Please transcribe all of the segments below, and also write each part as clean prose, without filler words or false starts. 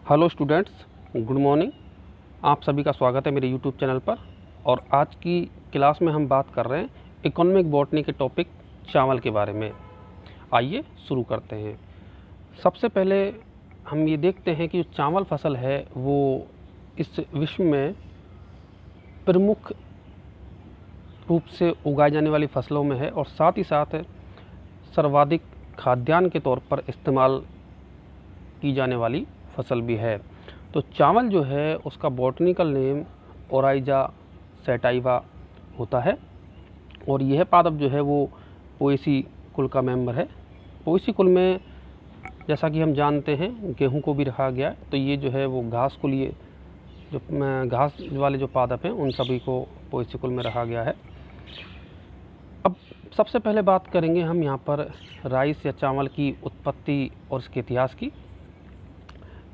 Hello students, good morning. आप सभी का स्वागत है मेरे यूट्यूब चैनल पर। और आज की क्लास में हम बात कर रहे हैं इकोनॉमिक बॉटनी के टॉपिक चावल के बारे में। आइए शुरू करते हैं। सबसे पहले हम ये देखते हैं कि जो चावल फसल है वो इस विश्व में प्रमुख रूप से उगाई जाने वाली फसलों में है और साथ ही साथ सर्वाधिक खाद्यान्न के तौर पर इस्तेमाल की जाने वाली फसल भी है। तो चावल जो है उसका बॉटनिकल नेम ओराइजा सैटाइवा होता है और यह पादप जो है वो पोएसी कुल का मेंबर है। पोएसी कुल में जैसा कि हम जानते हैं गेहूं को भी रखा गया है, तो ये जो है वो घास कुलीय जो घास वाले जो पादप हैं उन सभी को पोएसी कुल में रखा गया है। अब सबसे पहले बात करेंगे हम यहाँ पर राइस या चावल की उत्पत्ति और इसके इतिहास की।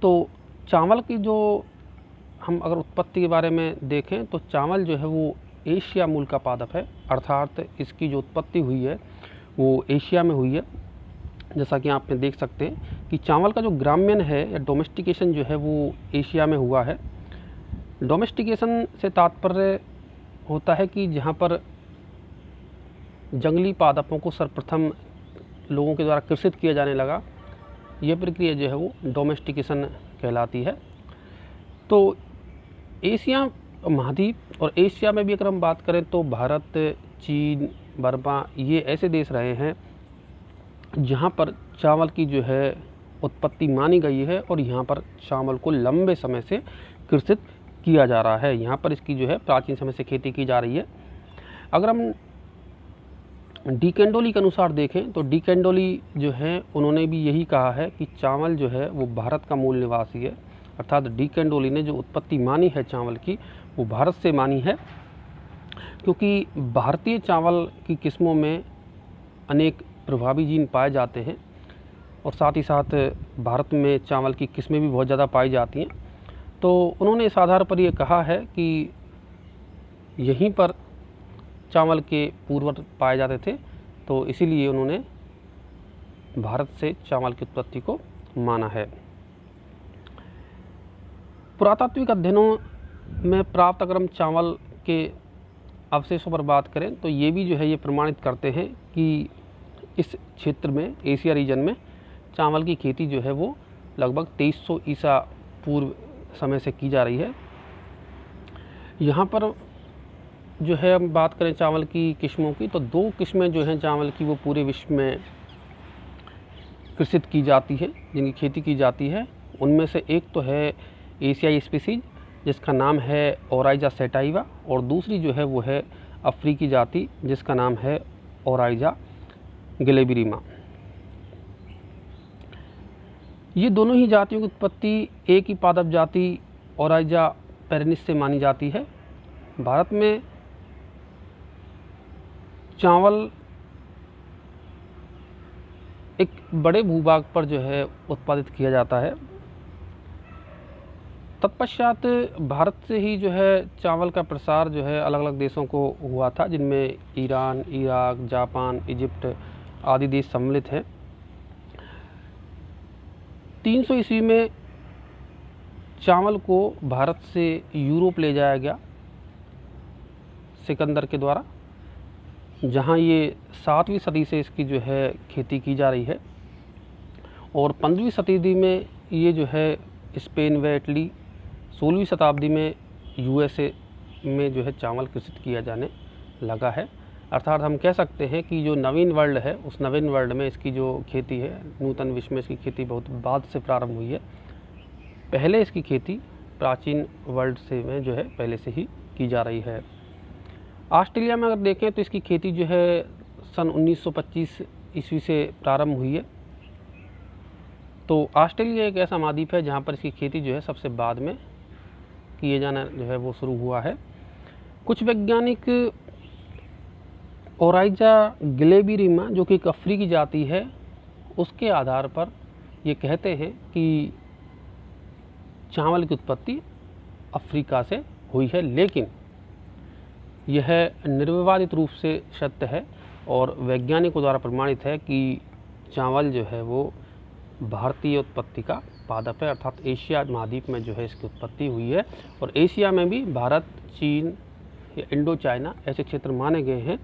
तो चावल की जो हम अगर उत्पत्ति के बारे में देखें तो चावल जो है वो एशिया मूल का पादप है, अर्थात इसकी जो उत्पत्ति हुई है वो एशिया में हुई है। जैसा कि आप देख सकते हैं कि चावल का जो ग्राम्यन है या डोमेस्टिकेशन जो है वो एशिया में हुआ है। डोमेस्टिकेशन से तात्पर्य होता है कि जहाँ पर जंगली पादपों को सर्वप्रथम लोगों के द्वारा कृषित किया जाने लगा, यह प्रक्रिया जो है वो डोमेस्टिकेशन कहलाती है। तो एशिया महाद्वीप और एशिया में भी अगर हम बात करें तो भारत, चीन, बर्मा ये ऐसे देश रहे हैं जहाँ पर चावल की जो है उत्पत्ति मानी गई है और यहाँ पर चावल को लंबे समय से कृषित किया जा रहा है। यहाँ पर इसकी जो है प्राचीन समय से खेती की जा रही है। अगर हम डी कैंडोली के अनुसार देखें तो डी कैंडोली जो है उन्होंने भी यही कहा है कि चावल जो है वो भारत का मूल निवासी है। अर्थात डी कैंडोली ने जो उत्पत्ति मानी है चावल की वो भारत से मानी है, क्योंकि भारतीय चावल की किस्मों में अनेक प्रभावी जीन पाए जाते हैं और साथ ही साथ भारत में चावल की किस्में भी बहुत ज़्यादा पाई जाती हैं। तो उन्होंने इस आधार पर ये कहा है कि यहीं पर चावल के पूर्वज पाए जाते थे, तो इसीलिए उन्होंने भारत से चावल की उत्पत्ति को माना है। पुरातात्विक अध्ययनों में प्राप्त अगर हम चावल के अवशेषों पर बात करें तो ये भी जो है ये प्रमाणित करते हैं कि इस क्षेत्र में एशिया रीजन में चावल की खेती जो है वो लगभग 2300 ईसा पूर्व समय से की जा रही है। यहाँ पर जो है हम बात करें चावल की किस्मों की तो दो किस्में जो हैं चावल की वो पूरे विश्व में कृषित की जाती है, जिनकी खेती की जाती है। उनमें से एक तो है एशियाई स्पीसीज जिसका नाम है ओराइजा सैटाइवा और दूसरी जो है वो है अफ्रीकी जाति जिसका नाम है ओराइजा ग्लेबिरिमा। ये दोनों ही जातियों की उत्पत्ति एक ही पादप जाति ओराइजा पेरेनिस से मानी जाती है। भारत में चावल एक बड़े भूभाग पर जो है उत्पादित किया जाता है। तत्पश्चात भारत से ही जो है चावल का प्रसार जो है अलग अलग देशों को हुआ था, जिनमें ईरान, इराक, जापान, इजिप्ट आदि देश सम्मिलित हैं। 300 ईस्वी में चावल को भारत से यूरोप ले जाया गया सिकंदर के द्वारा, जहां ये 7वीं सदी से इसकी जो है खेती की जा रही है और 15वीं शताब्दी में ये जो है स्पेन व इटली, 16वीं शताब्दी में यूएसए में जो है चावल कृषित किया जाने लगा है। अर्थात हम कह सकते हैं कि जो नवीन वर्ल्ड है उस नवीन वर्ल्ड में इसकी जो खेती है, नूतन विश्व में इसकी खेती बहुत बाद से प्रारंभ हुई है। पहले इसकी खेती प्राचीन वर्ल्ड से में जो है पहले से ही की जा रही है। ऑस्ट्रेलिया में अगर देखें तो इसकी खेती जो है सन 1925 ईस्वी से प्रारंभ हुई है। तो ऑस्ट्रेलिया एक ऐसा महाद्वीप है जहाँ पर इसकी खेती जो है सबसे बाद में किए जाना जो है वो शुरू हुआ है। कुछ वैज्ञानिक ओराइजा ग्लेबिरिमा जो कि एक अफ्रीकी जाति है उसके आधार पर ये कहते हैं कि चावल की उत्पत्ति अफ्रीका से हुई है, लेकिन यह निर्विवादित रूप से सत्य है और वैज्ञानिकों द्वारा प्रमाणित है कि चावल जो है वो भारतीय उत्पत्ति का पादप है, अर्थात एशिया महाद्वीप में जो है इसकी उत्पत्ति हुई है। और एशिया में भी भारत, चीन या इंडो चाइना ऐसे क्षेत्र माने गए हैं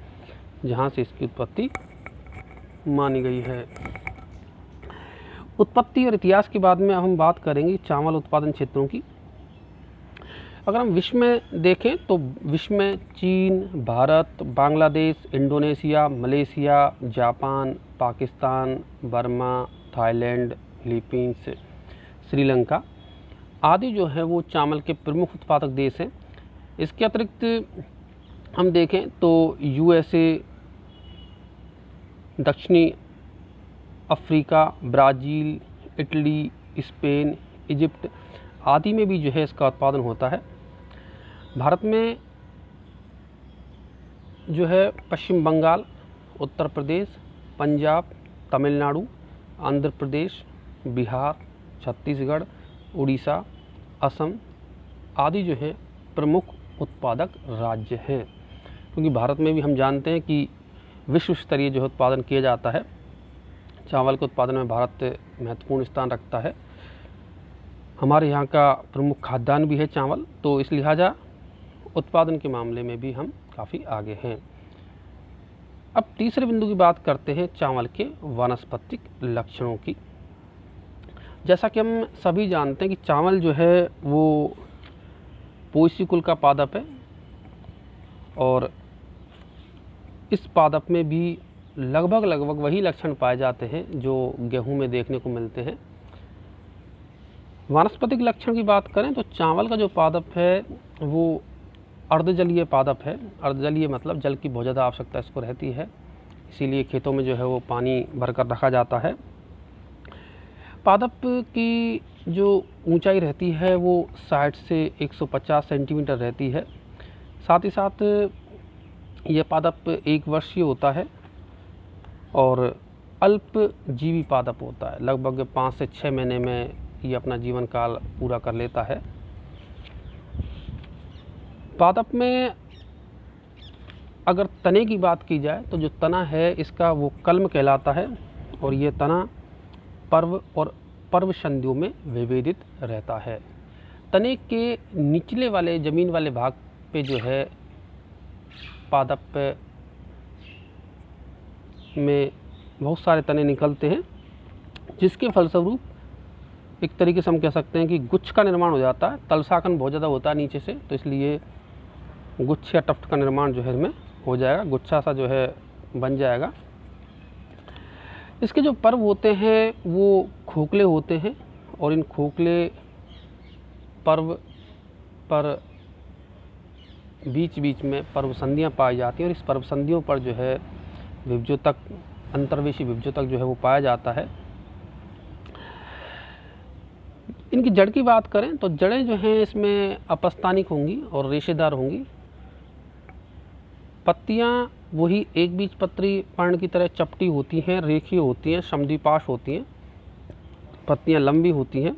जहाँ से इसकी उत्पत्ति मानी गई है। उत्पत्ति और इतिहास के बाद में हम बात करेंगे चावल उत्पादन क्षेत्रों की। अगर हम विश्व में देखें तो विश्व में चीन, Bharat, Bangladesh, Indonesia, Malaysia, Japan, Pakistan, Burma, Thailand, Philippines, Sri Lanka आदि जो है वो चावल के प्रमुख उत्पादक देश हैं। इसके अतिरिक्त हम देखें तो यूएसए, दक्षिणी Africa, Brazil, Italy, Spain, Egypt आदि में भी जो है इसका उत्पादन होता है। भारत में जो है पश्चिम बंगाल, उत्तर प्रदेश, पंजाब, तमिलनाडु, आंध्र प्रदेश, बिहार, छत्तीसगढ़, उड़ीसा, असम आदि जो है प्रमुख उत्पादक राज्य हैं। क्योंकि भारत में भी हम जानते हैं कि विश्व स्तरीय जो है उत्पादन किया जाता है। चावल के उत्पादन में भारत महत्वपूर्ण स्थान रखता है। हमारे यहाँ का प्रमुख खाद्यान्न भी है चावल, तो इस लिहाजा उत्पादन के मामले में भी हम काफ़ी आगे हैं। अब तीसरे बिंदु की बात करते हैं चावल के वानस्पतिक लक्षणों की। जैसा कि हम सभी जानते हैं कि चावल जो है वो पोएसी कुल का पादप है और इस पादप में भी लगभग वही लक्षण पाए जाते हैं जो गेहूं में देखने को मिलते हैं। वानस्पतिक लक्षण की बात करें तो चावल का जो पादप है वो अर्धजलीय पादप है। अर्धजलीय मतलब जल की बहुत ज़्यादा आवश्यकता इसको रहती है, इसीलिए खेतों में जो है वो पानी भरकर रखा जाता है। पादप की जो ऊंचाई रहती है वो 60 से 150 सेंटीमीटर रहती है। साथ ही साथ यह पादप 1 वर्षीय होता है और अल्पजीवी पादप होता है। लगभग 5 से 6 महीने में ये अपना जीवन काल पूरा कर लेता है। पादप में अगर तने की बात की जाए तो जो तना है इसका वो कल्म कहलाता है और ये तना पर्व और पर्व संधियों में विभेदित रहता है। तने के निचले वाले ज़मीन वाले भाग पे जो है पादप में बहुत सारे तने निकलते हैं, जिसके फलस्वरूप एक तरीके से हम कह सकते हैं कि गुच्छ का निर्माण हो जाता है। तलसाकन बहुत ज़्यादा होता है नीचे से, तो इसलिए गुच्छ या टफ्ट का निर्माण जो है इसमें हो जाएगा, गुच्छा सा जो है बन जाएगा। इसके जो पर्व होते हैं वो खोखले होते हैं और इन खोखले पर्व पर बीच बीच में पर्व संधियाँ पाई जाती हैं और इस पर्व संधियों पर जो है विभज्योतक, अंतर्वेशी विभज्योतक जो है वो पाया जाता है। इनकी जड़ की बात करें तो जड़ें जो हैं इसमें अपस्थानिक होंगी और रेशेदार होंगी। पत्तियां वही एक बीजपत्री पर्ण की तरह चपटी होती हैं, रेखीय होती हैं, समद्विपार्श्व होती हैं। पत्तियां लंबी होती हैं।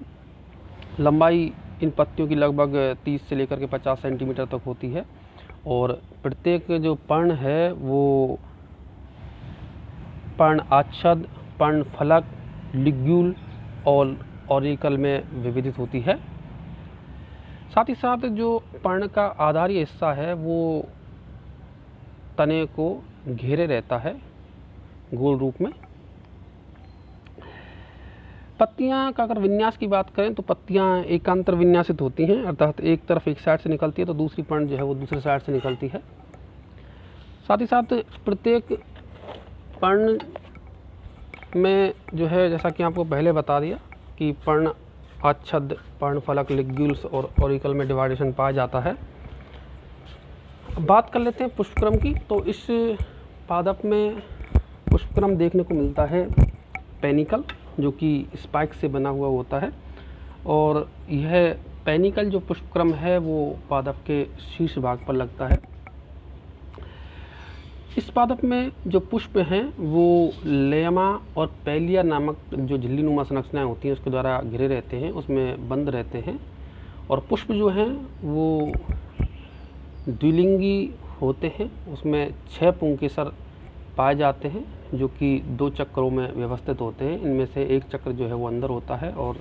लंबाई इन पत्तियों की लगभग 30 से लेकर के 50 सेंटीमीटर तक होती है और प्रत्येक जो पर्ण है वो पर्ण आच्छद, पर्ण फलक, लिग्यूल और ऑरिकल में विभेदित होती है। साथ ही साथ जो पर्ण का आधारी हिस्सा है वो तने को घेरे रहता है गोल रूप में। पत्तियां का अगर विन्यास की बात करें तो पत्तियां एकांतर विन्यासित होती हैं, अर्थात एक तरफ एक साइड से निकलती है तो दूसरी पर्ण जो है वो दूसरे साइड से निकलती है। साथ ही साथ प्रत्येक पर्ण में जो है, जैसा कि आपको पहले बता दिया कि पर्ण आच्छद, पर्ण फलक, लिग्यूल्स और ऑरिकल में डिवाइडेशन पाया जाता है। अब बात कर लेते हैं पुष्पक्रम की। तो इस पादप में पुष्पक्रम देखने को मिलता है पेनिकल, जो कि स्पाइक से बना हुआ होता है और यह पेनिकल जो पुष्पक्रम है वो पादप के शीर्ष भाग पर लगता है। इस पादप में जो पुष्प हैं वो लेमा और पैलिया नामक जो झिल्लीनुमा संरचनाएं होती हैं उसके द्वारा घिरे रहते हैं, उसमें बंद रहते हैं। और पुष्प जो हैं वो द्विलिंगी होते हैं, उसमें 6 पुंकेसर पाए जाते हैं जो कि 2 चक्रों में व्यवस्थित होते हैं। इनमें से एक चक्र जो है वो अंदर होता है और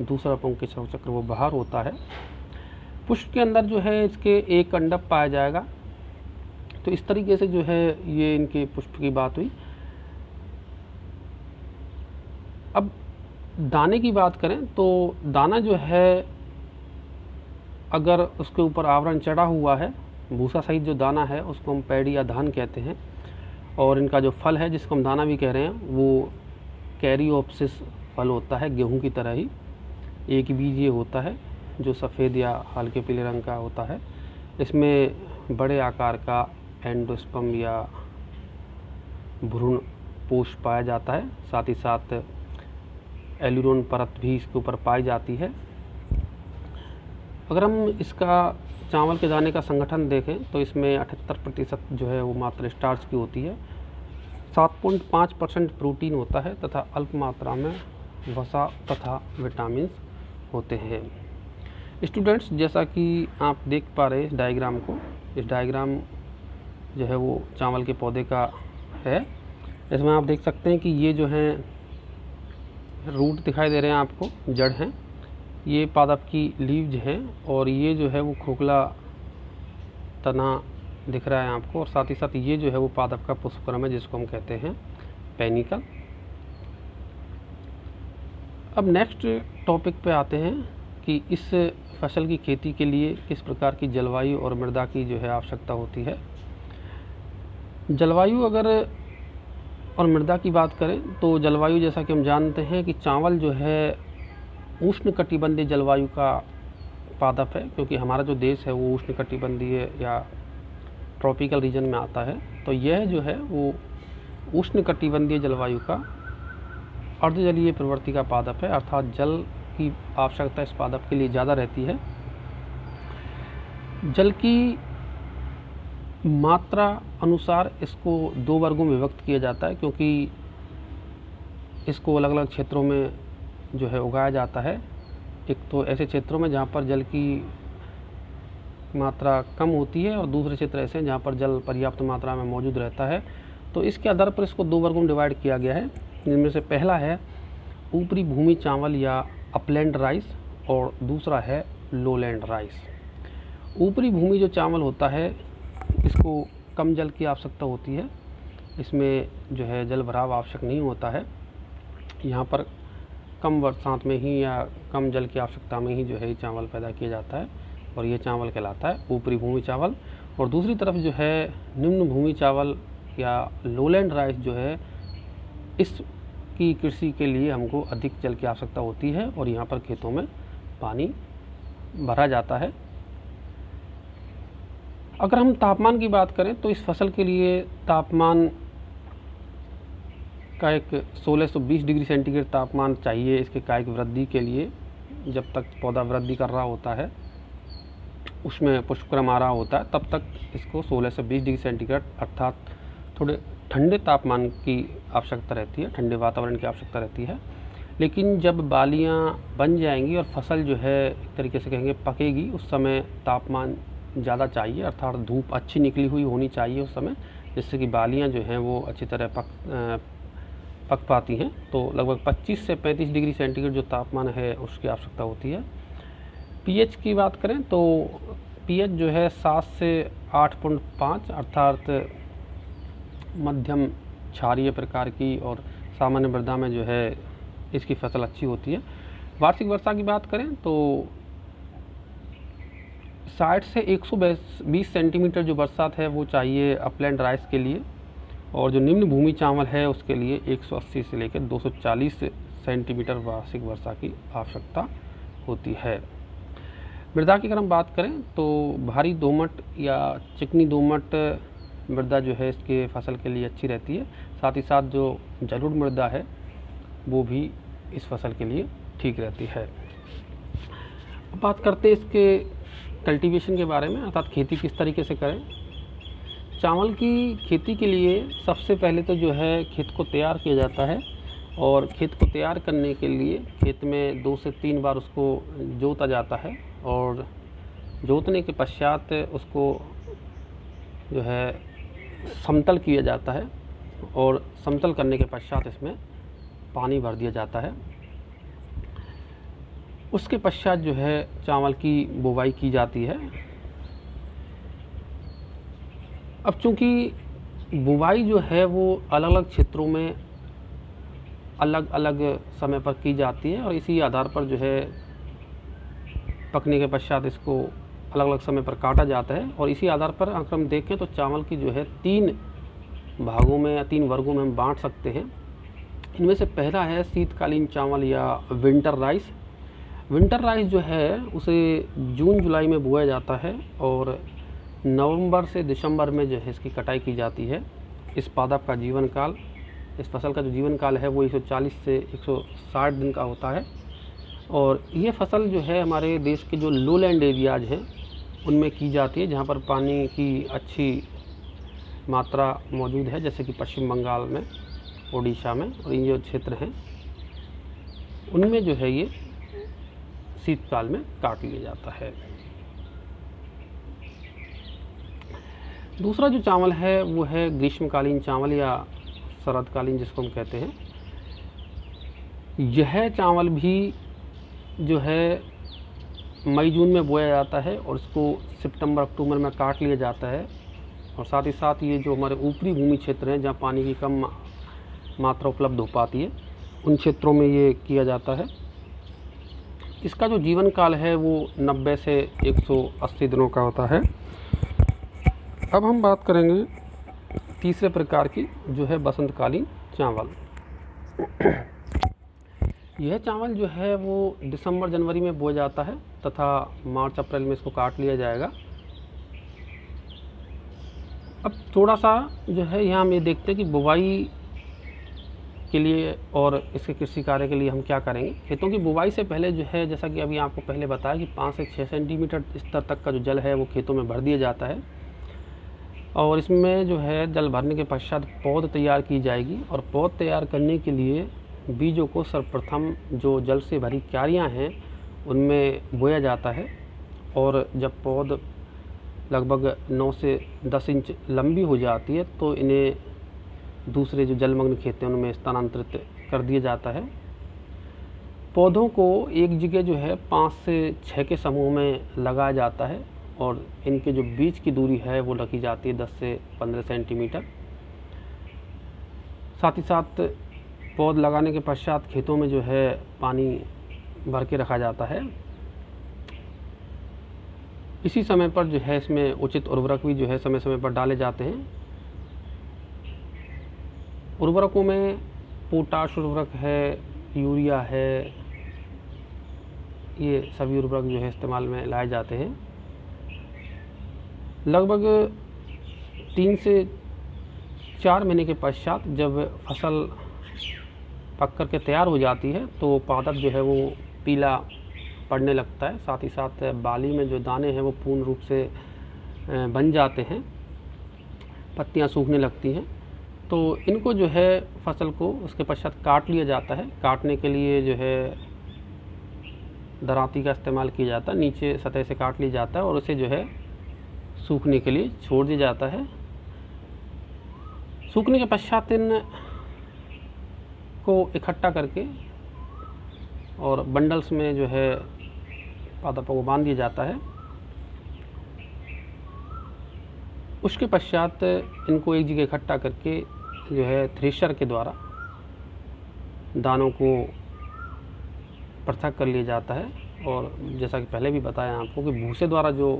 दूसरा पुंकेसर चक्र वो बाहर होता है। पुष्प के अंदर जो है इसके एक अंडक पाया जाएगा। तो इस तरीके से जो है ये इनके पुष्प की बात हुई। अब दाने की बात करें तो दाना जो है अगर उसके ऊपर आवरण चढ़ा हुआ है, भूसा सहित जो दाना है उसको हम पैडी या धान कहते हैं। और इनका जो फल है जिसको हम दाना भी कह रहे हैं वो कैरियोप्सिस फल होता है, गेहूं की तरह ही एक बीजीय होता है जो सफ़ेद या हल्के पीले रंग का होता है। इसमें बड़े आकार का एंडोस्पर्म या भ्रूण पोष पाया जाता है। साथ ही साथ एल्यूरोन परत भी इसके ऊपर पाई जाती है। अगर हम इसका चावल के दाने का संगठन देखें तो इसमें 78% जो है वो मात्रा स्टार्च की होती है, 7.5% प्रोटीन होता है तथा अल्प मात्रा में वसा तथा विटामिन होते हैं। स्टूडेंट्स, जैसा कि आप देख पा रहे हैं इस डायग्राम को, इस डायग्राम जो है वो चावल के पौधे का है। इसमें आप देख सकते हैं कि ये जो है रूट दिखाई दे रहे हैं आपको, जड़ हैं, ये पादप की लीव्स हैं और ये जो है वो खोखला तना दिख रहा है आपको। और साथ ही साथ ये जो है वो पादप का पुष्पक्रम है जिसको हम कहते हैं पेनिकल। अब नेक्स्ट टॉपिक पे आते हैं कि इस फसल की खेती के लिए किस प्रकार की जलवायु और मृदा की जो है आवश्यकता होती है। जलवायु अगर और मृदा की बात करें तो जलवायु जैसा कि हम जानते हैं कि चावल जो है उष्णकटिबंधीय जलवायु का पादप है, क्योंकि हमारा जो देश है वो उष्णकटिबंधीय या ट्रॉपिकल रीजन में आता है। तो यह जो है वो उष्णकटिबंधीय जलवायु का अर्धजलीय प्रवृत्ति का पादप है, अर्थात जल की आवश्यकता इस पादप के लिए ज़्यादा रहती है। जल की मात्रा अनुसार इसको दो वर्गों में विभक्त किया जाता है, क्योंकि इसको अलग अलग क्षेत्रों में जो है उगाया जाता है। एक तो ऐसे क्षेत्रों में जहाँ पर जल की मात्रा कम होती है और दूसरे क्षेत्र ऐसे हैं जहाँ पर जल पर्याप्त मात्रा में मौजूद रहता है। तो इसके आधार पर इसको दो वर्गों में डिवाइड किया गया है, जिनमें से पहला है ऊपरी भूमि चावल या अपलैंड राइस और दूसरा है लोलैंड राइस। ऊपरी भूमि जो चावल होता है इसको कम जल की आवश्यकता होती है, इसमें जो है जल भराव आवश्यक नहीं होता है। यहाँ पर कम बरसात में ही या कम जल की आवश्यकता में ही जो है चावल पैदा किया जाता है और ये चावल कहलाता है ऊपरी भूमि चावल। और दूसरी तरफ जो है निम्न भूमि चावल या लोलैंड राइस जो है, इसकी कृषि के लिए हमको अधिक जल की आवश्यकता होती है और यहाँ पर खेतों में पानी भरा जाता है। अगर हम तापमान की बात करें तो इस फसल के लिए तापमान का एक 1620 डिग्री सेंटीग्रेड तापमान चाहिए इसके कायिक वृद्धि के लिए। जब तक पौधा वृद्धि कर रहा होता है, उसमें पुष्पक्रम आ रहा होता है, तब तक इसको 16 से 20 डिग्री सेंटीग्रेड अर्थात थोड़े ठंडे तापमान की आवश्यकता रहती है, ठंडे वातावरण की आवश्यकता रहती है। लेकिन जब बालियाँ बन जाएंगी और फसल जो है एक तरीके से कहेंगे पकेगी, उस समय तापमान ज़्यादा चाहिए, अर्थात धूप अच्छी निकली हुई होनी चाहिए उस समय, जिससे कि बालियाँ जो हैं वो अच्छी तरह पक पाती हैं। तो लगभग 25 से 35 डिग्री सेंटीग्रेड जो तापमान है उसकी आवश्यकता होती है। पीएच की बात करें तो पीएच जो है 7 से 8.5 अर्थात मध्यम क्षारीय प्रकार की और सामान्य मृदा में जो है इसकी फसल अच्छी होती है। वार्षिक वर्षा की बात करें तो 60 से 120 सेंटीमीटर जो बरसात है वो चाहिए अपलैंड राइस के लिए, और जो निम्न भूमि चावल है उसके लिए 180 से लेकर 240 सेंटीमीटर वार्षिक वर्षा की आवश्यकता होती है। मृदा की अगर हम बात करें तो भारी दोमट या चिकनी दोमट मृदा जो है इसके फसल के लिए अच्छी रहती है। साथ ही साथ जो जलोढ़ मृदा है वो भी इस फसल के लिए ठीक रहती है। अब बात करते हैं इसके कल्टीवेशन के बारे में, अर्थात खेती किस तरीके से करें। चावल की खेती के लिए सबसे पहले तो जो है खेत को तैयार किया जाता है, और खेत को तैयार करने के लिए खेत में 2 से 3 बार उसको जोता जाता है, और जोतने के पश्चात उसको जो है समतल किया जाता है, और समतल करने के पश्चात इसमें पानी भर दिया जाता है। उसके पश्चात जो है चावल की बुवाई की जाती है। अब चूँकि बुवाई जो है वो अलग अलग क्षेत्रों में अलग अलग समय पर की जाती है और इसी आधार पर जो है पकने के पश्चात इसको अलग अलग समय पर काटा जाता है। और इसी आधार पर अगर हम देखें तो चावल की जो है 3 भागों में या 3 वर्गों में हम बांट सकते हैं। इनमें से पहला है शीतकालीन चावल या विंटर राइस। विंटर राइस जो है उसे जून जुलाई में बोया जाता है और नवंबर से दिसंबर में जो है इसकी कटाई की जाती है। इस पादप का जीवन काल, इस फसल का जो जीवन काल है वो 140 से 160 दिन का होता है। और ये फसल जो है हमारे देश के जो लोलैंड एरियाज हैं उनमें की जाती है, जहाँ पर पानी की अच्छी मात्रा मौजूद है, जैसे कि पश्चिम बंगाल में, ओडिशा में, और इन जो क्षेत्र हैं उनमें जो है ये शीतकाल में काट लिया जाता है। दूसरा जो चावल है वो है ग्रीष्मकालीन चावल या शरदकालीन, जिसको हम कहते हैं। यह चावल भी जो है मई जून में बोया जाता है और इसको सितंबर अक्टूबर में काट लिया जाता है। और साथ ही साथ ये जो हमारे ऊपरी भूमि क्षेत्र हैं जहाँ पानी की कम मात्रा उपलब्ध हो पाती है, उन क्षेत्रों में ये किया जाता है। इसका जो जीवन काल है वो 90 से 180 दिनों का होता है। अब हम बात करेंगे तीसरे प्रकार की, जो है बसंतकालीन चावल। यह चावल जो है वो दिसंबर जनवरी में बोया जाता है तथा मार्च अप्रैल में इसको काट लिया जाएगा। अब थोड़ा सा जो है यहाँ हम ये देखते हैं कि बुवाई के लिए और इसके कृषि कार्य के लिए हम क्या करेंगे। खेतों की बुवाई से पहले जो है, जैसा कि अभी आपको पहले बताया कि 5 से 6 सेंटीमीटर स्तर तक का जो जल है वो खेतों में भर दिया जाता है और इसमें जो है जल भरने के पश्चात पौध तैयार की जाएगी। और पौध तैयार करने के लिए बीजों को सर्वप्रथम जो जल से भरी क्यारियाँ हैं उनमें बोया जाता है और जब पौध लगभग 9 से 10 इंच लंबी हो जाती है तो इन्हें दूसरे जो जलमग्न खेत हैं उनमें स्थानांतरित कर दिया जाता है। पौधों को एक जगह जो है 5 से 6 के समूह में लगाया जाता है और इनके जो बीच की दूरी है वो रखी जाती है 10 से 15 सेंटीमीटर। साथ ही साथ पौध लगाने के पश्चात खेतों में जो है पानी भर के रखा जाता है। इसी समय पर जो है इसमें उचित उर्वरक भी जो है समय समय पर डाले जाते हैं। उर्वरकों में पोटाश उर्वरक है, यूरिया है, ये सभी उर्वरक जो है इस्तेमाल में लाए जाते हैं। लगभग 3 से 4 महीने के पश्चात जब फसल पक कर के तैयार हो जाती है तो पादप जो है वो पीला पड़ने लगता है। साथ ही साथ बाली में जो दाने हैं वो पूर्ण रूप से बन जाते हैं, पत्तियां सूखने लगती हैं। तो इनको जो है फसल को उसके पश्चात काट लिया जाता है। काटने के लिए जो है दरांती का इस्तेमाल किया जाता है, नीचे सतह से काट लिया जाता है और उसे जो है सूखने के लिए छोड़ दिया जाता है। सूखने के पश्चात इन को इकट्ठा करके और बंडल्स में जो है पादपों को बांध दिया जाता है। उसके पश्चात इनको एक जगह इकट्ठा करके जो है थ्रेशर के द्वारा दानों को पृथक कर लिया जाता है। और जैसा कि पहले भी बताया आपको कि भूसे द्वारा जो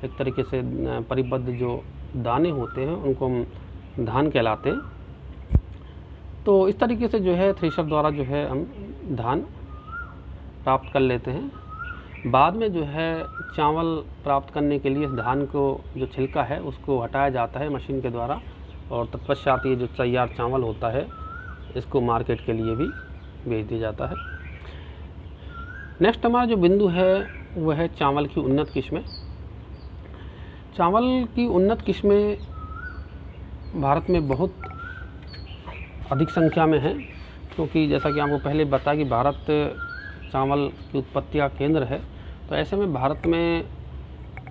एक तरीके से परिबद्ध जो दाने होते हैं उनको हम धान कहलाते हैं। तो इस तरीके से जो है थ्रेशर द्वारा जो है हम धान प्राप्त कर लेते हैं। बाद में जो है चावल प्राप्त करने के लिए धान को जो छिलका है उसको हटाया जाता है मशीन के द्वारा और तत्पश्चात ये जो तैयार चावल होता है इसको मार्केट के लिए भी भेज दिया जाता है। नेक्स्ट हमारा जो बिंदु है वह है चावल की उन्नत किस्में। चावल की उन्नत किस्में भारत में बहुत अधिक संख्या में है, क्योंकि जैसा कि आपको पहले बताया कि भारत चावल की उत्पत्ति का केंद्र है। तो ऐसे में भारत में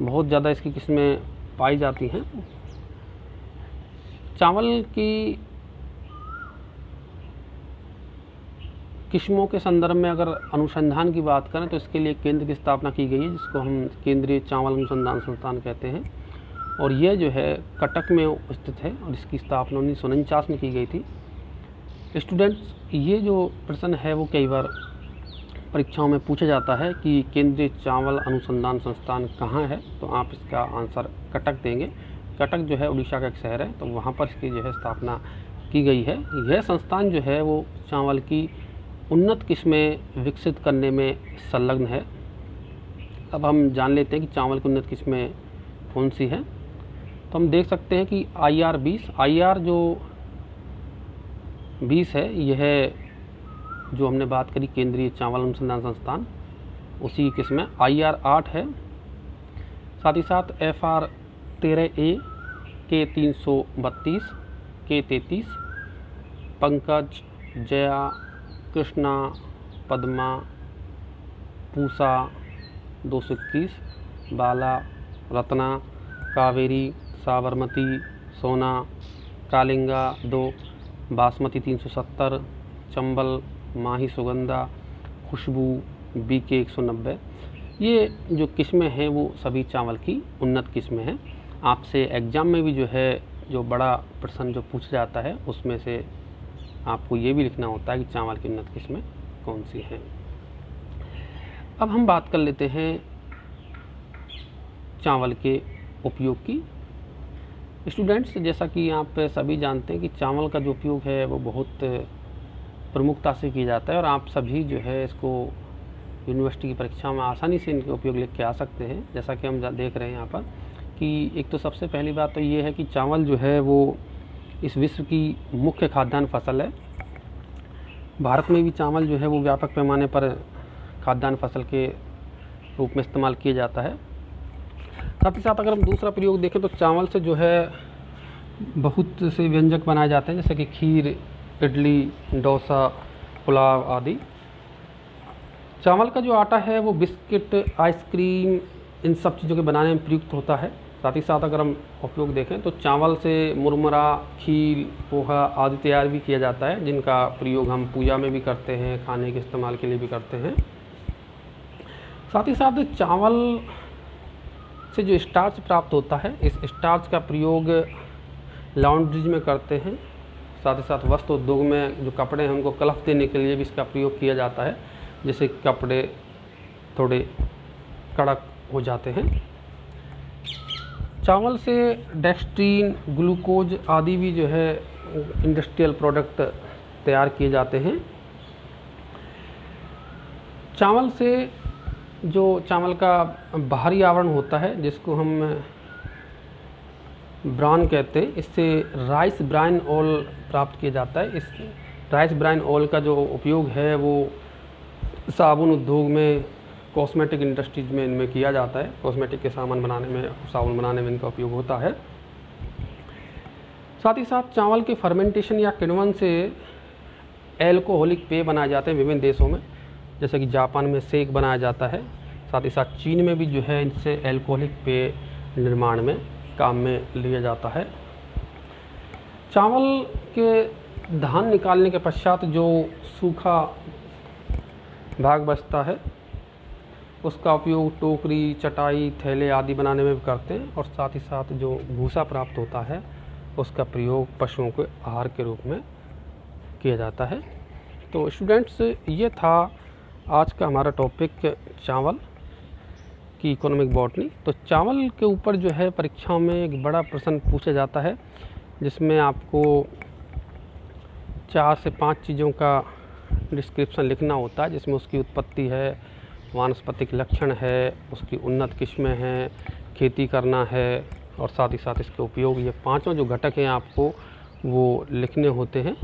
बहुत ज़्यादा इसकी किस्में पाई जाती हैं। चावल की किस्मों के संदर्भ में अगर अनुसंधान की बात करें तो इसके लिए केंद्र की स्थापना की गई है, जिसको हम केंद्रीय चावल अनुसंधान संस्थान कहते हैं। और यह जो है कटक में स्थित है और इसकी स्थापना 1949 में की गई थी। स्टूडेंट्स, ये जो प्रश्न है वो कई बार परीक्षाओं में पूछा जाता है कि केंद्रीय चावल अनुसंधान संस्थान कहाँ है, तो आप इसका आंसर कटक देंगे। कटक जो है उड़ीसा का एक शहर है, तो वहाँ पर इसकी जो है स्थापना की गई है। यह संस्थान जो है वो चावल की उन्नत किस्में विकसित करने में संलग्न है। अब हम जान लेते हैं कि चावल की उन्नत किस्में कौन सी है। तो हम देख सकते हैं कि IR जो 20 है, यह जो हमने बात करी केंद्रीय चावल अनुसंधान संस्थान, उसी किस्म IR 8 है। साथ ही साथ FR 13A, K332, K33, Pankaj, Jaya, Krishna, Padma, Pusa 221, बाला, रत्ना, कावेरी, साबरमती, सोना, कालिंगा 2, बासमती 370, चंबल, माही सुगंधा, खुशबू, BK 190। ये जो किस्में हैं वो सभी चावल की उन्नत किस्में हैं। आपसे एग्ज़ाम में भी जो है जो बड़ा प्रश्न जो पूछा जाता है उसमें से आपको ये भी लिखना होता है कि चावल की उन्नत किस्में कौन सी हैं। अब हम बात कर लेते हैं चावल के उपयोग की। स्टूडेंट्स, जैसा कि आप सभी जानते हैं कि चावल का जो उपयोग है वो बहुत प्रमुखता से किया जाता है और आप सभी जो है इसको यूनिवर्सिटी की परीक्षा में आसानी से इनके उपयोग लिख के आ सकते हैं। जैसा कि हम देख रहे हैं यहाँ पर कि एक तो सबसे पहली बात तो ये है कि चावल जो है वो इस विश्व की मुख्य खाद्यान्न फसल है। भारत में भी चावल जो है वो व्यापक पैमाने पर खाद्यान्न फसल के रूप में इस्तेमाल किया जाता है। साथ ही साथ अगर हम दूसरा प्रयोग देखें तो चावल से जो है बहुत से व्यंजक बनाए जाते हैं, जैसे कि खीर, इडली, डोसा, पुलाव आदि। चावल का जो आटा है वो बिस्किट, आइसक्रीम, इन सब चीज़ों के बनाने में प्रयुक्त होता है। साथ ही साथ अगर हम उपयोग देखें तो चावल से मुरमुरा, खीर, पोहा आदि तैयार भी किया जाता है, जिनका प्रयोग हम पूजा में भी करते हैं, खाने के इस्तेमाल के लिए भी करते हैं। साथ ही साथ चावल से जो स्टार्च प्राप्त होता है, इस स्टार्च का प्रयोग लॉन्ड्रीज में करते हैं। साथ ही साथ वस्त्र उद्योग में जो कपड़े हैं उनको कलफ देने के लिए भी इसका प्रयोग किया जाता है, जिससे कपड़े थोड़े कड़क हो जाते हैं। चावल से डेक्सट्रीन, ग्लूकोज आदि भी जो है इंडस्ट्रियल प्रोडक्ट तैयार किए जाते हैं। चावल से जो चावल का बाहरी आवरण होता है, जिसको हम ब्रान कहते हैं, इससे राइस ब्राइन ऑयल प्राप्त किया जाता है। इस राइस ब्राइन ऑयल का जो उपयोग है वो साबुन उद्योग में, कॉस्मेटिक इंडस्ट्रीज में इनमें किया जाता है। कॉस्मेटिक के सामान बनाने में, साबुन बनाने में इनका उपयोग होता है। साथ ही साथ चावल के फर्मेंटेशन या किण्वन से एल्कोहलिक पेय बनाए जाते हैं विभिन्न देशों में, जैसे कि जापान में शेक बनाया जाता है। साथ ही साथ चीन में भी जो है इनसे एल्कोहलिक पेय निर्माण में काम में लिया जाता है। चावल के धान निकालने के पश्चात जो सूखा भाग बचता है उसका उपयोग टोकरी, चटाई, थैले आदि बनाने में भी करते हैं। और साथ ही साथ जो भूसा प्राप्त होता है उसका प्रयोग पशुओं के आहार के रूप में किया जाता है। तो स्टूडेंट्स, ये था आज का हमारा टॉपिक चावल की इकोनॉमिक बॉटनी। तो चावल के ऊपर जो है परीक्षाओं में एक बड़ा प्रश्न पूछा जाता है, जिसमें आपको 4 से 5 चीज़ों का डिस्क्रिप्शन लिखना होता है, जिसमें उसकी उत्पत्ति है, वानस्पतिक लक्षण है, उसकी उन्नत किस्में हैं, खेती करना है और साथ ही साथ इसके उपयोग। ये पांचों जो घटक हैं आपको वो लिखने होते हैं।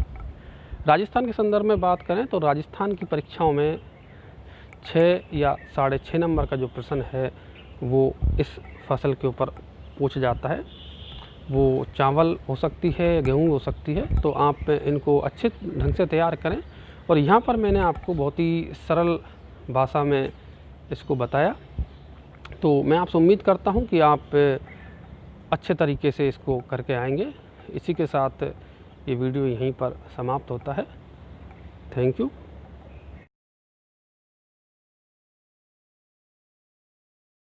राजस्थान के संदर्भ में बात करें तो राजस्थान की परीक्षाओं में 6 या 6.5 नंबर का जो प्रश्न है वो इस फसल के ऊपर पूछा जाता है। वो चावल हो सकती है, गेहूँ हो सकती है, तो आप इनको अच्छे ढंग से तैयार करें। और यहाँ पर मैंने आपको बहुत ही सरल भाषा में इसको बताया, तो मैं आपसे उम्मीद करता हूँ कि आप अच्छे तरीके से इसको करके आएंगे। इसी के साथ ये वीडियो यहीं पर समाप्त होता है। Thank you.